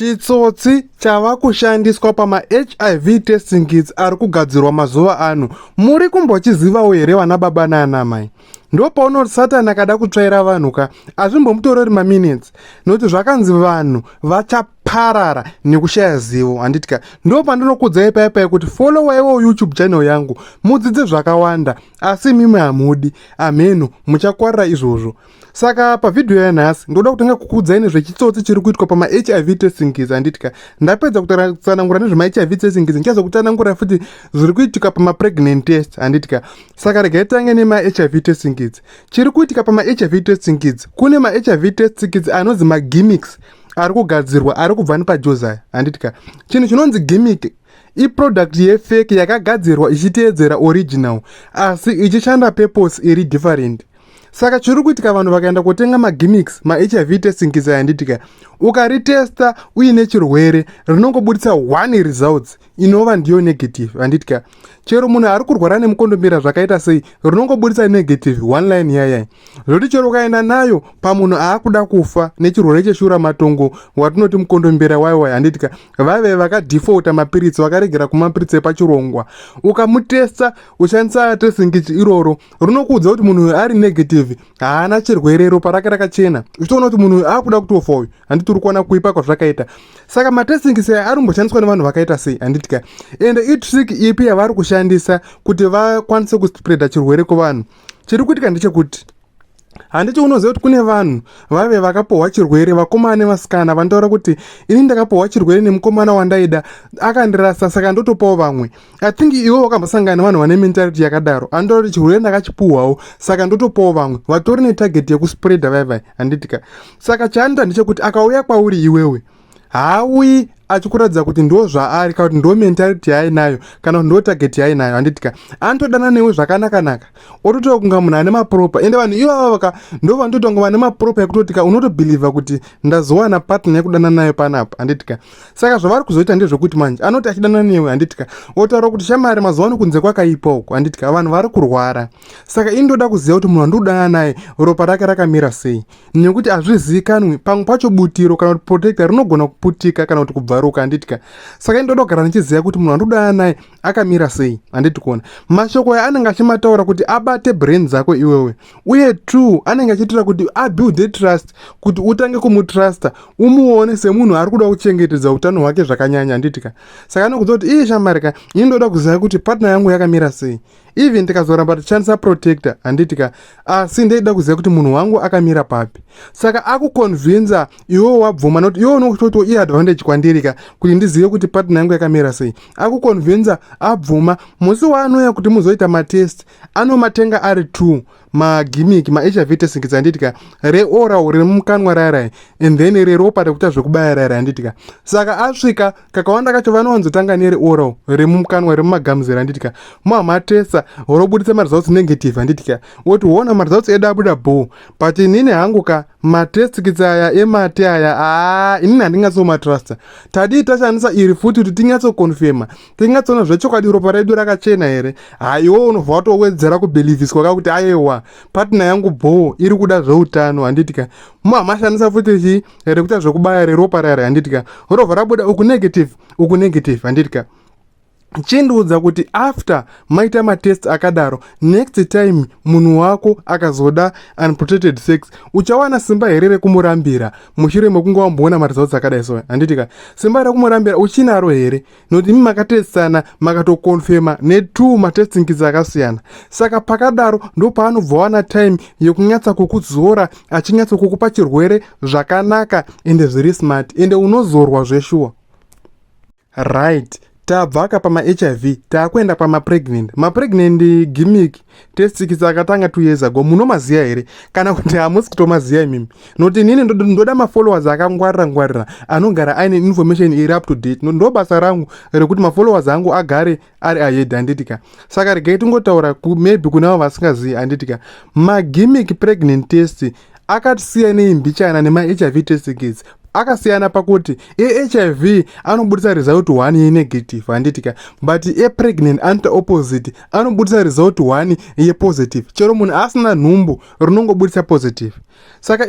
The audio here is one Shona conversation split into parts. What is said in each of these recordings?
Chitsotsi chava kushandiswa pama-HIV testing kits ari kugadzirwa mazuva ano. Muri kumbochizivawo here vana baba nana mai? Ndo paunoti Satani akada kutsvaira vanhu ka azvimbomutoreri maminutes, nokuti zvakanzi vanhu vachaparara nekushaya zivo. Handiti ka ndo pandinokudzai paipai kuti followaiwo YouTube channel yangu mudzidze zvakawanda, asi mimi hamudi. Ameno, muchakwarira izvozvo. Saka pavhidhiyo yanhasi ndoda kutanga kukudzai nezvechitsotsi chiri kuitwa pama-HIV testing kits. Handiti ka ndapedza kutsanangura nezvema-HIV testing kits, ndichazokutsanangura futi zviri kuitika pama-pregnant test. Handiti ka saka regai tange nema-HIV testing kits. Chiri kuitika pama-HIV testing kits, kune ma-HIV testing kits anonzi ma-gimmicks ari kugadzirwa ari kubva nepaJozi. Handiti ka chinhu chinonzi gimmick iproduct yefake yakagadzirwa ichiteedzera original asi ichishanda purpose iri different. Saka chiri kuitika vanhu vakaenda kutenga ma-gimmicks ma-HIV testing kits. Handiti ka ukaritesta uine chirwere rinongobudisa 1 results inova ndiyo negative. Handiti ka chero munhu ari kurwara nemukondombera zvakaita sei rinongobudisa negative 1 line yayai. Zvoti chero ukaenda nayo pamunhu aakuda kufa nechirwere cheshura matongo watinoti mukondombera waiwai. Handiti ka vave vakadefaulta mapiritsi, vakaregera kumapiritsi epachirongwa, ukamutesta ushandisa testing kit iroro rinokuudza kuti munhu ari negative haana chirwere, ropa rake rakachena, uchitoona kuti munhu aakuda kutofa uyu. Handiti uri kuona kuipa kwazvakaita. Saka matesting kits aya ari kumboshandiswa nevanhu vakaita sei? Handiti ka ende itrick ipi yavari kushandisa kuti vakwanise kuspreada chirwere kuvanhu? Chiri kuitika ndechekuti handiti unoziva kuti kune vanhu vave vakapohwa chirwere, vakomana nevasikana vanotaura kuti ini ndakapohwa chirwere nemukomana wandaida akandirasa saka ndotopawo vamwe. I think iwo wakambosangana nevanhu vane mentality yakadaro, anotaura kuti chirwere ndakachipuhwawo saka ndotopawo vamwe, vatori netarget yekuspreada vaivai. Handiti ka saka chaanoita ndechekuti akauya kwauri iwewe haaui achikuratidza kuti ndo zvaari kana kuti ndo mentality yaainayo kana kuti ndo target yaainayo. Handiti ka anotodana newe zvakanaka-naka, ototaura kunga munhu ane mapropa, ende vanhu ivava ndo vanototonga vane mapropa ekutoti ka unotobhilivha kuti ndazowana partner yekudana nayo panapa. Handiti ka saka zvavari kuzoita ndezvekuti manje anoti achidana newe. Handiti ka otaura kuti shamari mazuva ano kunze kwakaipa uko. Handiti ka vanhu vari kurwara, saka indoda kuziva kuti munhu wandodana naye ropa rake rakamira sei, nekuti hazvizivikanwi pamwe pacho butiro kana kuti protector rinogona kuputika kana kuti kubva. Handiti ka saka indoda kugara nichiziva kuti munhu wandodana naye akamira sei. Handiti kuona mashoko aya anenge achimataura kuti abate brain dzako iwewe, uye true anenge achiitira kuti abuild trust, kuti utange kumutrusta, umuone semunhu ari kuda kuchengetedza utano hwake zvakanyanya. Handiti ka saka anokuudza kuti iye shamari ka indoda kuziva kuti partner yangu yakamira sei, even tikazoramba tichishandisa protector. Handiti ka asi ndeida kuziva kuti munhu wangu akamira papi. Saka akuconvinza iwo wabvuma, nokuti iwo unototi iadvantage kwandiri ka kuti ndizive kuti partner yangu yakamira sei. Akuconvinza abvuma, musi waanouya kuti muzoita matest anomatenga ari 2 magimmick ma-HIV testing kits. Handiti ka reoral remukanwa rarai and then reropa rekuita zvekubaya rarai. Handiti ka saka asvika kakawanda kacho vanowanzotanga nereoral remukanwa remumagamzera. Handiti ka mamatesta robudisa maresults negative. Handiti ka woti wona maresults edu abuda bho, but inini hangu ka matest kits aya emate aya inini handingatsomatrusta. Tadii tashandisa iri futi kuti tinyatsokonfirma, tingatsoona zvechokwadi ropa redu rakachena here. Haiwo unobva watowedzera kubhilivhiswa kakuti aiwa partner yangu bho iri kuda zveutano. Handiti ka mashandisa futi chi rekuita zvekubaya reropa rari. Handiti ka robva rabuda uku negative uku negative. Handiti ka chindiudza kuti after maita matest akadaro, next time munhu wako akazoda unprotected sex uchawana simba here rekumurambira mushure mekunge wamboona maresults akadai so. Handiti ka simba rekumurambira uchinaro here, nokuti imi makatestsana makatokonfirma ne2 matesting kits akasiyana. Saka pakadaro ndo paanobva wana time yekunyatsa kukuzora achinyatsa kukupa chirwere zvakanaka ende zviri smart, ende unozorwa zveshuwa. Right, tabvaka pama-HIV taakuenda pama-pregnant. Ma-pregnant gimmick test kits akatanga 2 years ago. Munomaziva here kana kuti hamusi kutomaziva imimi? Nokuti inini ndoda mafollowers akangwarira anogara aine information iri up to date. Ndo basa rangu rekuti mafollowers angu agare ari ahead. Handiti ka saka regai tingotaura maybe kunavo vasingazivi. Handiti ka magimmick pregnant test akasiyana neimbichana nema-HIV test kits. Akasiyana pakuti HIV anobudisa result 1 ye negative. Handiti ka but pregnant anoita opposite, anobudisa result 1 ye positive. Chero munhu asina nhumbu rinongobudisa positive. Saka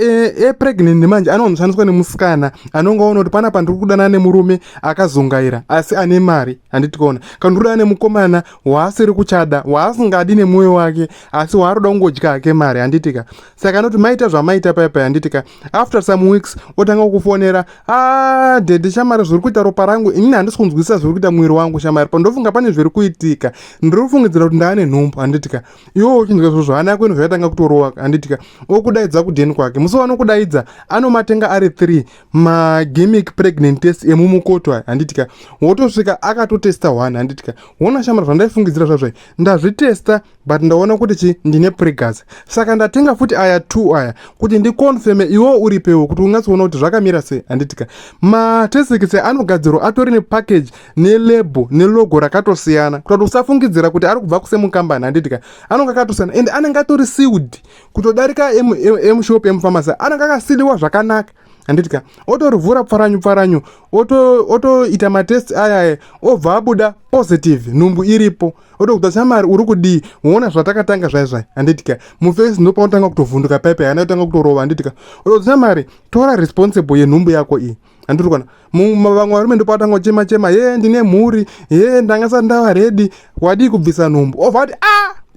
pregnant manje anozonishandiswa nemusikana anonga ona kuti panapa ndiri kudana nemurume akazongaira asi ane mari, handiti kuona, kana ndiri kudana nemukomana waasiri kuchada, waasingadi nemwoyo wake asi waaroda kungodya hake mari, handitika. Saka anoti maita zvamaita paipai, handitika. After some weeks otanga kukufonera, dhedhe shamari zviri kuita ropa rangu, inini handisi kunzwisisa zviri kuita mwiri wangu shamari, pandofunga pane zviri kuitika, ndiri kufungidzira kuti ndaane nhumbu, handitika. Iwo uchinzwa izvozvo hana kwenu zvaitanga kutorova, handitika. Okudaidza kudheni kwake, musi wanokudaidza anomatenga ari 3 magimmick pregnant test emumukoto, handitika. Wotosvika akatotesta 1, handitika. Wona shamari zvandaifungidzira zvazvai, ndazvitesta but ndaona kuti ndine pregas. Saka ndatenga futi aya 2 aya kuti ndikonfirme iwo uripewo kuti ungatsoona kuti zvakamira sei, handitika. Matestikisi anogadzirwa atori nepackage nelabel nelogo rakatosiyana kuti usafungidzira kuti ari kubva kusemukambani, handitika. Anonga akatosiyana and anenge atori sealed kutodarika emushop emupharmacy, anonga akasiliwa zvakanaka, handitika. Otorivhura pfaranyu otoita matest aya obva abuda positive, nhumbu iripo. Otokuta shamari uri kudii, uona zvatakatanga zvaizvai, handitika. Mufesi ndo paunotanga kutovhunduka paipai, hana kutanga kutorova, handitika. Otokuta shamari tora responsible yenhumbu yako iyi, handirikona. Vamwe varume ndo pautanga kuchema ndine mhuri, ndangasati ndava ready, wadii kubvisa nhumbu. Obva kuti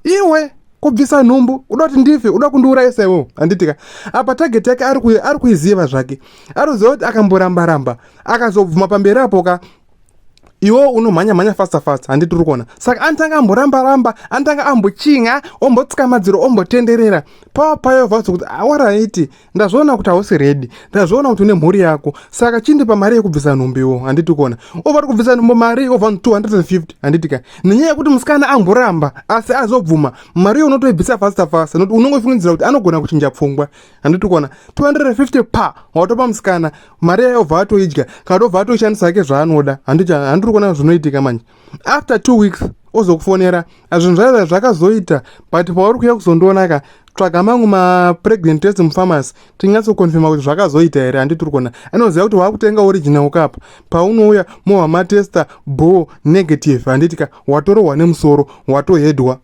iwe kubvisa nhumbu uda kuti ndife, uda kundiurayisa iwewe, handitika. Apa target yake ari kuiziva zvake, ari kuziva kuti akamboramba akazobvuma pamberi apo iwo unomhanya fasta, handiti urikuona. Saka anotanga amboramba, anotanga ambochinga, ombotsikamadziro, ombotenderera. Payo vhatso kuti alright, ndazviona kuti hausi ready, ndazviona kuti une mhuri yako, saka chindipa mari yekubvisa nhumbu iwo, handiti kuona. Obva kubvisa nhumbu mari obva 250, handitika. Nenyaya yekuti musikana amboramba asi azobvuma, mari iyo unotoibvisa fasta, nokuti unongofungidzira kuti anogona kuchinja pfungwa, handiti kuona. 250 watopa musikana, mari yayo obva atoidya, kana obva atoishandisa hake zvaanoda, handiri kuona zvinoitika manje. After 2 weeks ozokufonera, zvinhu zvaiva zvakazoita, but pauri kuuya kuzondoonaka, tsvaga mangu ma-pregnant test mupharmacy, tingatsokonfirma kuti zvakazoita here, handiti urikuona. Anoziva kuti waakutenga original kapa, paunouya mohwa matesta negative, handitika. Watorohwa nemusoro, watohedwa.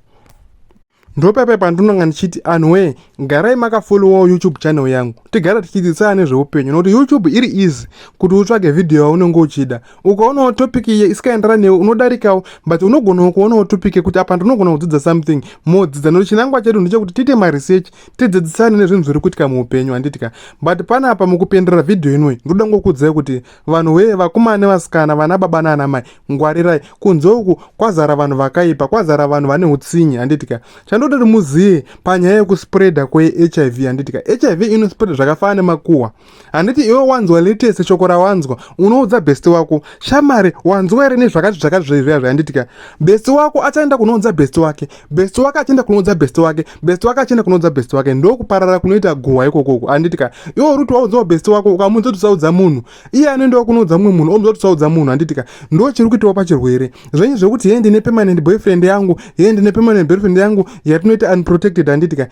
Ndopaipai pandinonga ndichiti anhuwe, garai makafollowawo YouTube channel yangu, tigara tichidzidzisana nezveupenyu, nokuti YouTube iri easy kuti utsvage video yaunenge uchida. Ukaonawo topic isikaenderana newe unodarikawo, but unogonawo kuonawo topic kuti apa ndinogona kudzidza something modzidza, nokuti chinangwa chedu ndechekuti tiite maresearch, tidzidzisane nezvinhu zviri kuitika muupenyu, handitika. But panapa mukupendera video inoi, ndoda ngokudzidzai kuti vanhuwe, vakomana nevasikana, vana baba nana mai, ngwarirai. Kunze uku kwazara vanhu vakaipa, kwazara vanhu vane utsinye, handitika. Chandoda kuti muzive panyaya yekuspreada kwe-HIV, handitika. HIV inospreada zvakafanana nemakuhwa, handiti. Iwe wanzwa latest shoko rawanzwa unoudza best wako, shamari wanzwa here nezvakati zvizvizvi, handitika. Best wako achaenda kunoudza best wake, best wake achaenda kunoudza best wake, best wake achaenda kunoudza best wake, ndokuparara kunoita guhwa ikokoko, handitika. Iwe uri kuti waudzawo best wako ukamunza kuti usaudza munhu, iye anoendawo kunoudza mumwe munhu omunza kuti usaudza munhu, handitika. Ndo chiri kuitawo pachirwere zvenyu zvekuti ndine permanent boyfriend yangu, ndine permanent girlfriend yangu yatinoita unprotected, handitika.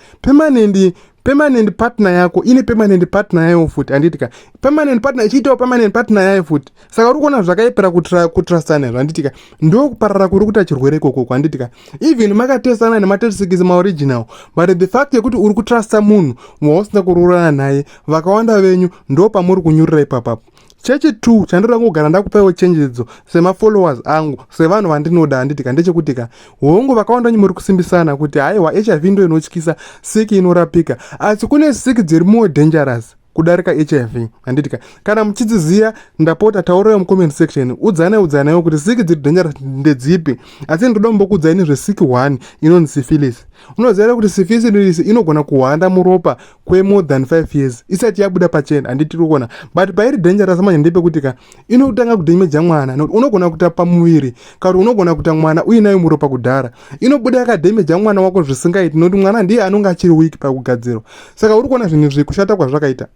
Permanent partner yako ine permanent partner yayo futi, handitika. Permanent partner ichiitawo permanent partner yayo futi. Saka uri kuona zvakaipera kutrustana, handitika. Ndo kuparara kuri kuita chirwere ikokoko, handitika. Even makatesana nematestikisi maoriginal, but the fact yekuti uri kutrusta munhu wausina kurorana naye, vakawanda venyu ndo pamuri kunyurira ipapapo. Chechi 2 chandoda kugara ndakupaiwo chenjedzo semafollowers angu, sevanhu vandinoda, handitika, ndechekutika hongu vakawanda nyumuri kusimbisana kuti haiwa HIV ndo inotyisa, siki inorapika, asi kune siki dziri more dangerous kudarika HIV, handitika. Kana muchidziziya ndapota taurayo mucomment section, udzanayo kuti siki dziri dangerous ndedzipi, asi ndoda kumbokuudzai nezvesiki 1 inonzi syphilis. Unoziva kuti syphilis inogona kuhwanda muropa kwe more than 5 years isati yabuda pachena, handiti kuona. But pairi dangerous manje ndepekutika inotanga kudameja mwana, nokuti unogona kuita pamuviri, kana unogona kuita mwana uinayo muropa kudhara, inobuda yakadameja mwana wako zvisingaiti, nokuti mwana ndiye anonga achiri weak pakugadzirwa. Saka uri kuona zvinhu zvikushata kwazvakaita.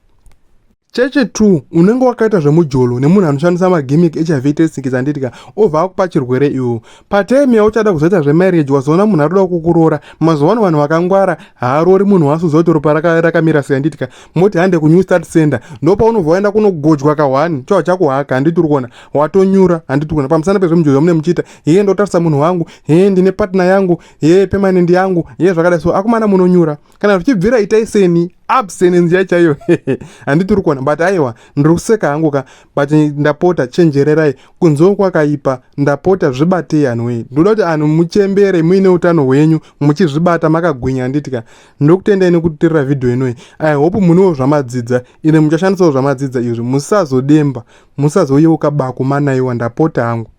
Cheche 2 unenge wakaita zvemujolo nemunhu anoshandisa magimmick HIV testing, handitika, obva akupa chirwere iwo. Patime yauchada kuzoita zvemarriage wazoona munhu aroda kukurora, mazuva ano vanhu vakangwara, haarori munhu wasuza kuti ropa rakamira sei, handitika. Moti hande kunew start center, ndopaunovha waenda kunogodywa ka1 chava chakuhaka, handiti urikuona, watonyura, handiti kuona. Pamusana pezvemujolo mune muchiita ndotarisa munhu wangu, ndine partner yangu, permanent yangu, zvakadai. So akomana munonyura, kana zvichibvira itai seni abstinence yachaiyo handiti uri kuona but aiwa ndiri kuseka hangu ka but ndapota chenjererai kunzewo kwakaipa ndapota zvibatei anhu wei ndoda kuti anhu muchembere muine utano hwenyu muchizvibata makagwinya handiti ka ndokutendai nekutirira vhidhiyo inoi I hope munewo zvamadzidza ine muchashandisawo zvamadzidza izvi musazodemba musazouyewo kabako manaiwa ndapota hangu